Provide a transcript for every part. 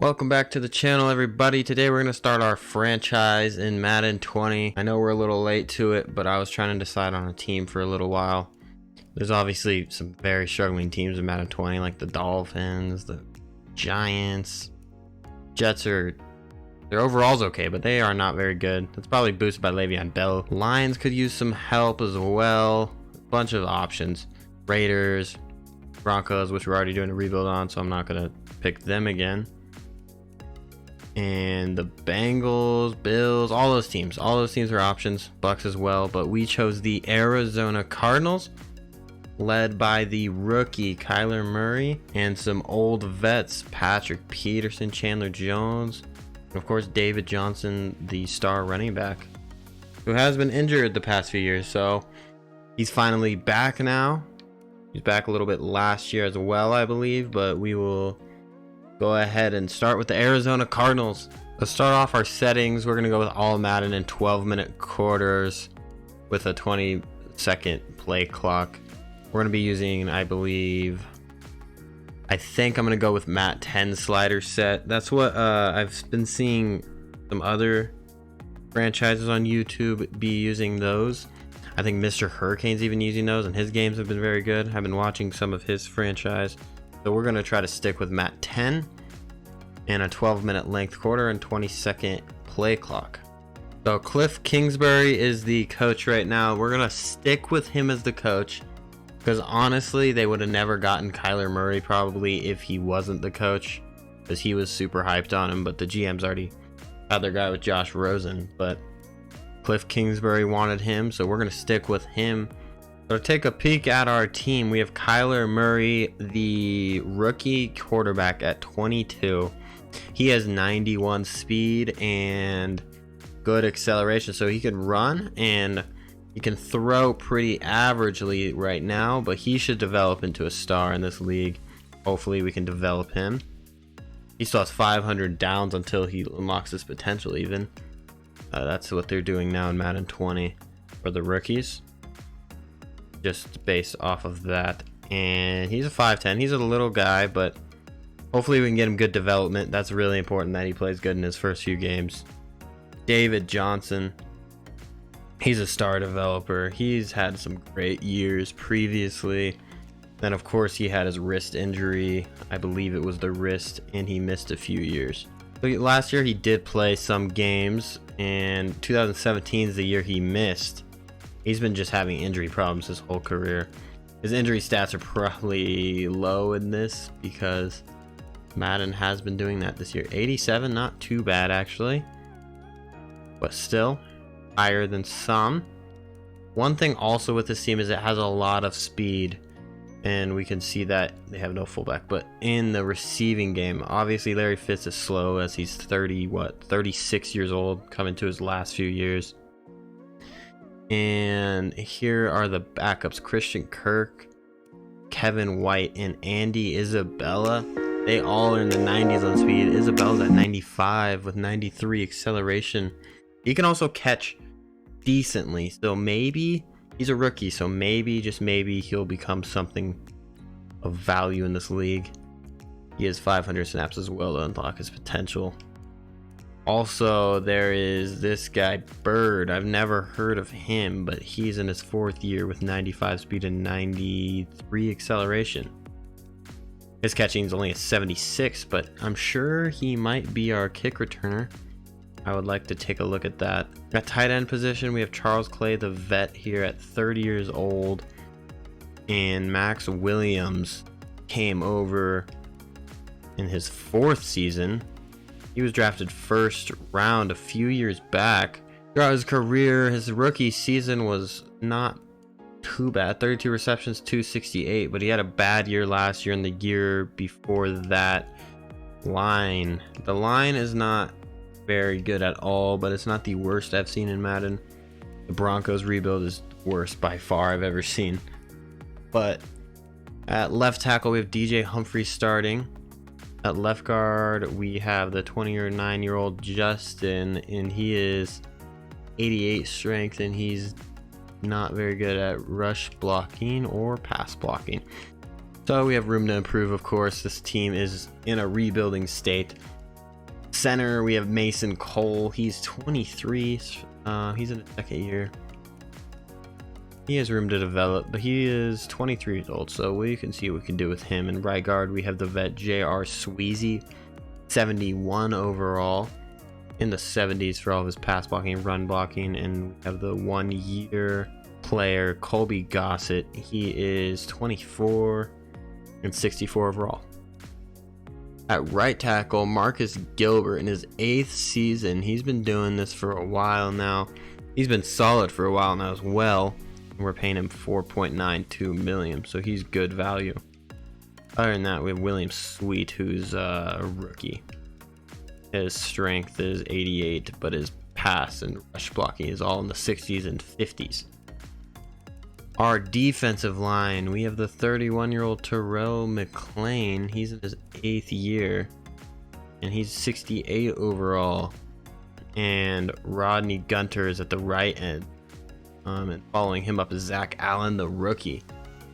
Welcome back to the channel, everybody. Today we're going to start our franchise in Madden 20. I know we're a little late to it, but I was trying to decide on a team for a little while. There's obviously some very struggling teams in Madden 20, like the Dolphins, the Giants. Jets their overall's okay, but they are not very good. It's probably boosted by Le'Veon Bell. Lions could use some help as well. A bunch of options. Raiders, Broncos, which we're already doing a rebuild on, so I'm not going to pick them again. And the Bengals, Bills, all those teams are options. Bucks as well, but we chose the Arizona Cardinals, led by the rookie Kyler Murray and some old vets, Patrick Peterson, Chandler Jones, and of course David Johnson, the star running back, who has been injured the past few years. So he's finally back now. He's back a little bit last year as well, I believe, but we will go ahead and start with the Arizona Cardinals. Let's start off our settings. We're going to go with all Madden in 12-minute quarters with a 20-second play clock. We're going to be using, I think I'm going to go with Mat 10 slider set. That's what I've been seeing some other franchises on YouTube be using those. I think Mr. Hurricane's even using those, and his games have been very good. I've been watching some of his franchise. So we're going to try to stick with Mat 10 and a 12-minute length quarter and 20-second play clock. So Cliff Kingsbury is the coach right now. We're going to stick with him as the coach because honestly, they would have never gotten Kyler Murray probably if he wasn't the coach, because he was super hyped on him, but the GM's already had their guy with Josh Rosen. But Cliff Kingsbury wanted him, so we're going to stick with him. So to take a peek at our team, we have Kyler Murray, the rookie quarterback at 22. He has 91 speed and good acceleration, so he can run and he can throw pretty averagely right now, but he should develop into a star in this league. Hopefully we can develop him. He still has 500 downs until he unlocks his potential even. That's what they're doing now in Madden 20 for the rookies, just based off of that. And he's a 5'10". He's a little guy, but hopefully we can get him good development. That's really important that he plays good in his first few games. David Johnson, he's a star developer. He's had some great years previously. Then of course he had his wrist injury. I believe it was the wrist, and he missed a few years. So last year he did play some games, and 2017 is the year he missed. He's been just having injury problems his whole career. His injury stats are probably low in this because Madden has been doing that this year. 87, not too bad actually, but still higher than some. One thing also with this team is it has a lot of speed, and we can see that they have no fullback. But in the receiving game, obviously Larry Fitz is slow as he's 36 years old, coming to his last few years. And here are the backups: Christian Kirk, Kevin White, and Andy Isabella. They all are in the 90s on speed. Isabella's at 95 with 93 acceleration. He can also catch decently, so maybe he's a rookie, so maybe, just maybe, he'll become something of value in this league. He has 500 snaps as well to unlock his potential. Also, there is this guy, Bird. I've never heard of him, but he's in his 4th year with 95 speed and 93 acceleration. His catching is only a 76, but I'm sure he might be our kick returner. I would like to take a look at that. At tight end position, we have Charles Clay, the vet, here at 30 years old. And Max Williams came over in his 4th season. He was drafted 1st round a few years back. Throughout his career, his rookie season was not too bad. 32 receptions, 268, but he had a bad year last year and the year before that. The line is not very good at all, but it's not the worst I've seen in Madden. The Broncos rebuild is the worst by far I've ever seen. But at left tackle, we have DJ Humphrey starting. At left guard, we have the 29-year-old Justin, and he is 88 strength, and he's not very good at rush blocking or pass blocking. So we have room to improve, of course. This team is in a rebuilding state. Center, we have Mason Cole. He's 23. He's in his second year. He has room to develop, but he is 23 years old, so we can see what we can do with him. In right guard, we have the vet J.R. Sweezy, 71 overall, in the 70s for all of his pass blocking and run blocking. And we have the 1 year player Colby Gossett. He is 24 and 64 overall. At right tackle, Marcus Gilbert in his 8th season. He's been doing this for a while now. He's been solid for a while now as well. We're paying him $4.92 million, so he's good value. Other than that, we have William Sweet, who's a rookie. His strength is 88, but his pass and rush blocking is all in the 60s and 50s. Our defensive line, we have the 31-year-old Terrell McClain. He's in his 8th year, and he's 68 overall. And Rodney Gunter is at the right end. And following him up is Zach Allen, the rookie.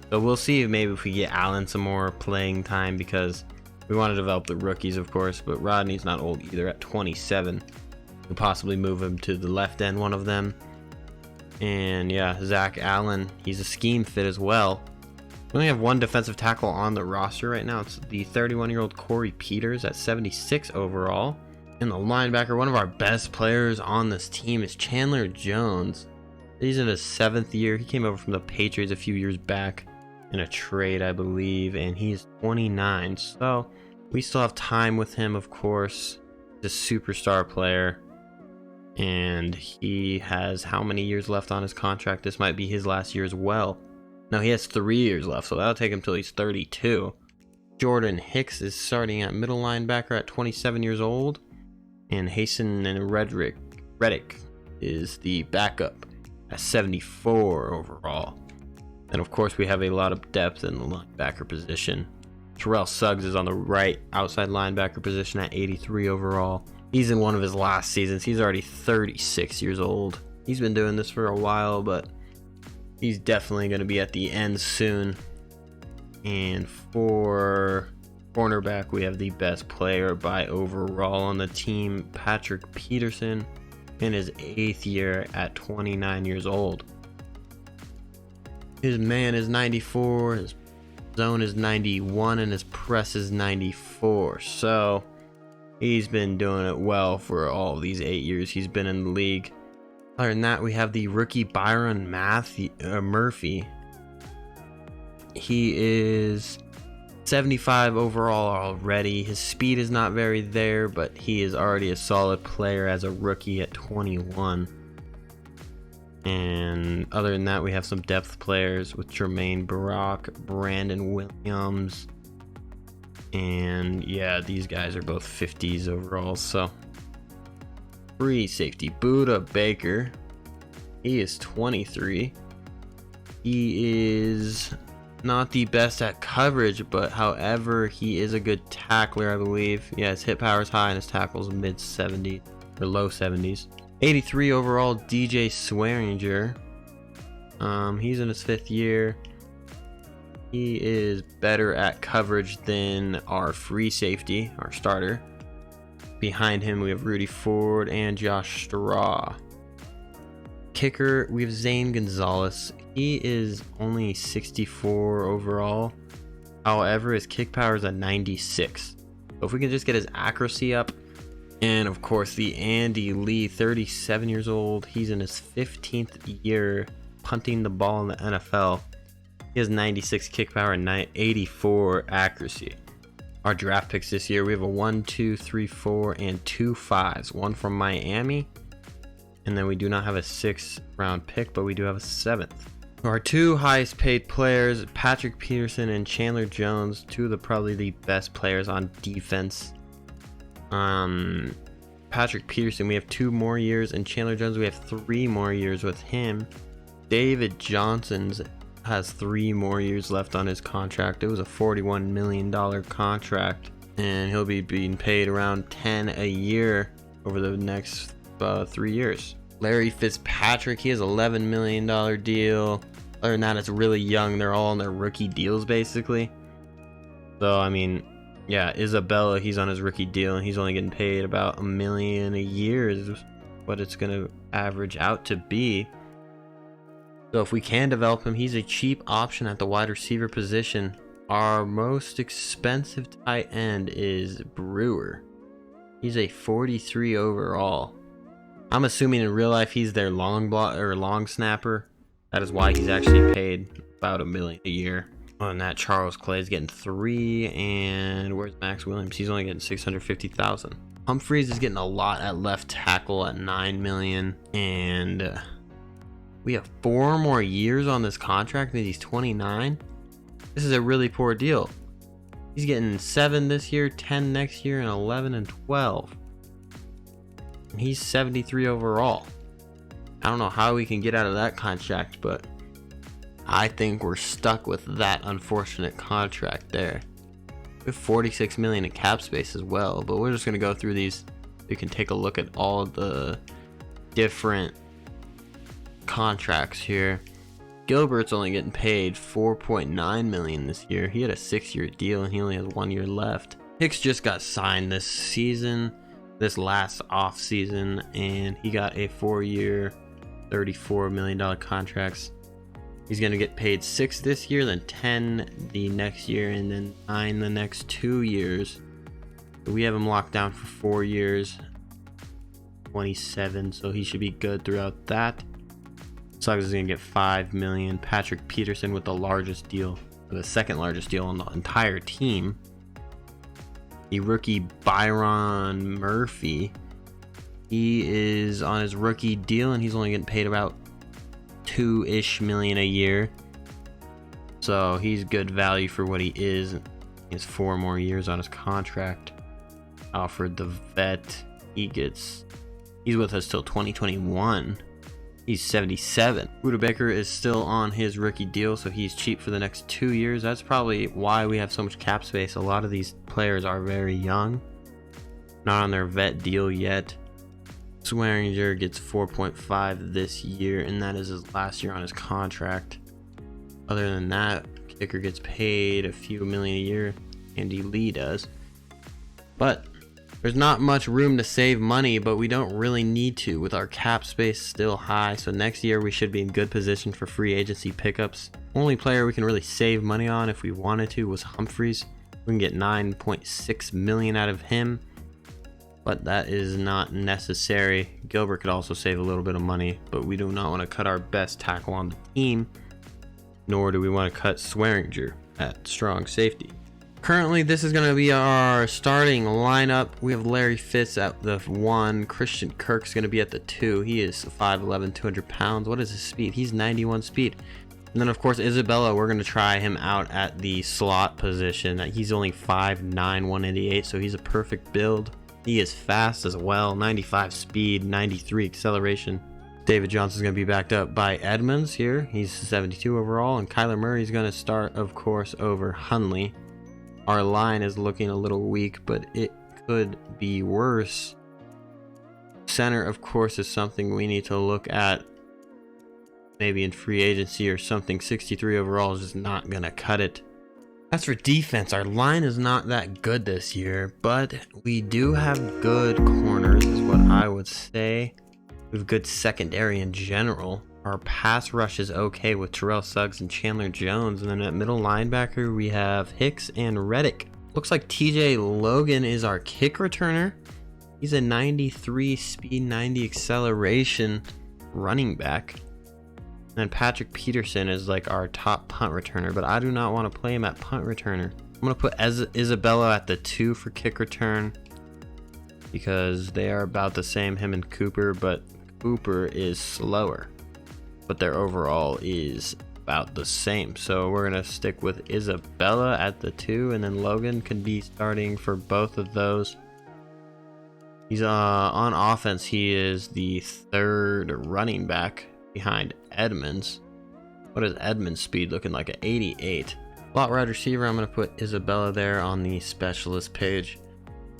So we'll see if maybe if we get Allen some more playing time, because we want to develop the rookies, of course. But Rodney's not old either at 27. We'll possibly move him to the left end, one of them. And yeah, Zach Allen, he's a scheme fit as well. We only have one defensive tackle on the roster right now. It's the 31-year-old Corey Peters at 76 overall. And the linebacker, one of our best players on this team, is Chandler Jones. He's in his 7th year. He came over from the Patriots a few years back in a trade, I believe, and he's 29. So we still have time with him, of course. He's a superstar player, and he has how many years left on his contract? This might be his last year as well. No, he has 3 years left, so that'll take him till he's 32. Jordan Hicks is starting at middle linebacker at 27 years old, and Hasten and Reddick is the backup at 74 overall. And of course, we have a lot of depth in the linebacker position. Terrell Suggs is on the right outside linebacker position at 83 overall. He's in one of his last seasons. He's already 36 years old. He's been doing this for a while, but he's definitely going to be at the end soon. And for cornerback, we have the best player by overall on the team, Patrick Peterson, in his 8th year at 29 years old. His man is 94, his zone is 91, and his press is 94. So he's been doing it well for all these 8 years he's been in the league. Other than that, we have the rookie Byron Murphy. He is 75 overall already. His speed is not very there, but he is already a solid player as a rookie at 21. And other than that, we have some depth players with Jermaine Brock, Brandon Williams, and yeah, these guys are both 50s overall. So free safety Buda Baker, he is 23. He is not the best at coverage, but however, he is a good tackler, I believe. Yeah, his hit power is high and his tackles mid 70s or low 70s. 83 overall DJ Swearinger. He's in his 5th year. He is better at coverage than our free safety, our starter. Behind him, we have Rudy Ford and Josh Straw. Kicker, we have Zane Gonzalez. He is only 64 overall. However, his kick power is a 96. So if we can just get his accuracy up. And of course, the Andy Lee, 37 years old. He's in his 15th year punting the ball in the NFL. He has 96 kick power and 84 accuracy. Our draft picks this year, we have a 1, 2, 3, 4, and 2 5s. One from Miami. And then we do not have a 6th round pick, but we do have a 7th. Our 2 highest paid players, Patrick Peterson and Chandler Jones, probably the best players on defense. Patrick Peterson, we have 2 more years, and Chandler Jones, we have 3 more years with him. David Johnson has 3 more years left on his contract. It was a $41 million contract, and he'll be being paid around 10 a year over the next 3 years. Larry Fitzpatrick, he has $11 million deal. Other than that, it's really young. They're all on their rookie deals, basically. So, I mean, Yeah, Isabella, he's on his rookie deal, and he's only getting paid about $1 million a year is what it's going to average out to be. So if we can develop him, he's a cheap option at the wide receiver position. Our most expensive tight end is Brewer. He's a 43 overall. I'm assuming in real life he's their long snapper. That is why he's actually paid about $1 million a year. On that, Charles Clay's getting 3, and where's Max Williams? He's only getting 650,000. Humphreys is getting a lot at left tackle at 9 million, and we have 4 more years on this contract, and he's 29. This is a really poor deal. He's getting 7 this year, 10 next year, and 11 and 12. And he's 73 overall. I don't know how we can get out of that contract, but I think we're stuck with that unfortunate contract there. We have 46 million in cap space as well, but we're just going to go through these. You can take a look at all the different contracts here. Gilbert's only getting paid 4.9 million this year. He had a 6-year deal and he only has 1 year left. Hicks just got signed this season, this last off season, and he got a 4-year, $34 million contracts. He's going to get paid 6 this year, then 10 the next year, and then 9 the next 2 years. So we have him locked down for 4 years, 27, so he should be good throughout that. Suggs is going to get 5 million. Patrick Peterson with the largest deal, the second largest deal on the entire team. The rookie Byron Murphy, he is on his rookie deal and he's only getting paid about 2-ish million a year, so he's good value for what he is. He has 4 more years on his contract. Alfred the vet, he's with us till 2021. He's 77. Buda Baker is still on his rookie deal, so he's cheap for the next 2 years. That's probably why we have so much cap space. A lot of these players are very young, not on their vet deal yet. Swearinger gets 4.5 this year, and that is his last year on his contract. Other than that, kicker gets paid a few million a year. Andy Lee does. But there's not much room to save money, but we don't really need to with our cap space still high. So next year we should be in good position for free agency pickups. Only player we can really save money on if we wanted to was Humphreys. We can get 9.6 million out of him, but that is not necessary. Gilbert could also save a little bit of money, but we do not want to cut our best tackle on the team, nor do we want to cut Swearinger at strong safety. Currently, this is going to be our starting lineup. We have Larry Fitz at the 1. Christian Kirk's going to be at the 2. He is 5'11", 200 pounds. What is his speed? He's 91 speed. And then, of course, Isabella, we're going to try him out at the slot position. He's only 5'9", 188, so he's a perfect build. He is fast as well, 95 speed, 93 acceleration. David Johnson's going to be backed up by Edmonds here. He's 72 overall, and Kyler Murray's going to start, of course, over Hundley. Our line is looking a little weak, but it could be worse. Center, of course, is something we need to look at. Maybe in free agency or something. 63 overall is just not going to cut it. As for defense, our line is not that good this year, but we do have good corners, is what I would say. We have good secondary in general. Our pass rush is okay with Terrell Suggs and Chandler Jones. And then at middle linebacker, we have Hicks and Reddick. Looks like TJ Logan is our kick returner. He's a 93 speed, 90 acceleration running back. And Patrick Peterson is like our top punt returner, but I do not want to play him at punt returner. I'm going to put Isabella at the 2 for kick return because they are about the same, him and Cooper, but Cooper is slower. But their overall is about the same. So we're going to stick with Isabella at the 2, and then Logan can be starting for both of those. He's on offense. He is the 3rd running back behind Edmonds. What is Edmonds' speed looking like? At 88. Slot wide receiver, I'm going to put Isabella there on the specialist page.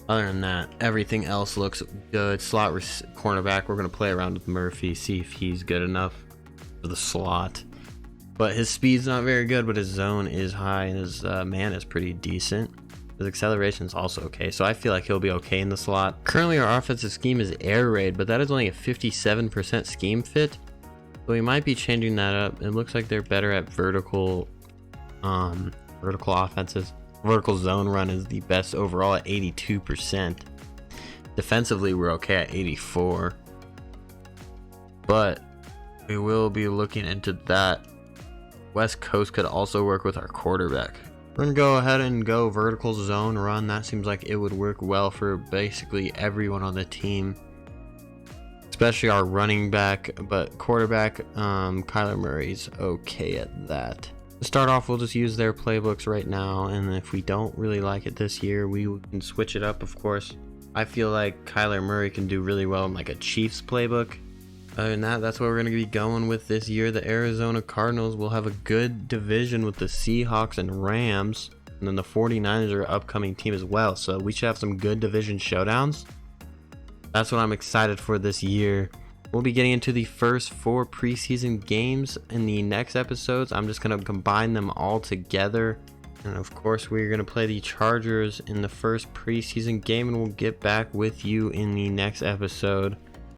Other than that, everything else looks good. Slot cornerback, we're going to play around with Murphy, see if he's good enough for the slot. But his speed's not very good, but his zone is high and his man is pretty decent. His acceleration is also okay, so I feel like he'll be okay in the slot. Currently our offensive scheme is air raid, but that is only a 57% scheme fit. So we might be changing that up. It looks like they're better at vertical offenses. Vertical zone run is the best overall at 82%. Defensively, we're okay at 84. But we will be looking into that. West Coast could also work with our quarterback. We're going to go ahead and go vertical zone run. That seems like it would work well for basically everyone on the team, especially our running back, but quarterback, Kyler Murray's okay at that. To start off, we'll just use their playbooks right now, and if we don't really like it this year, we can switch it up, of course. I feel like Kyler Murray can do really well in like a Chiefs playbook. Other than that, that's what we're going to be going with this year. The Arizona Cardinals will have a good division with the Seahawks and Rams, and then the 49ers are an upcoming team as well, so we should have some good division showdowns. That's what I'm excited for this year. We'll be getting into the first 4 preseason games in the next episodes. I'm just going to combine them all together. And of course, we're going to play the Chargers in the first preseason game, and we'll get back with you in the next episode.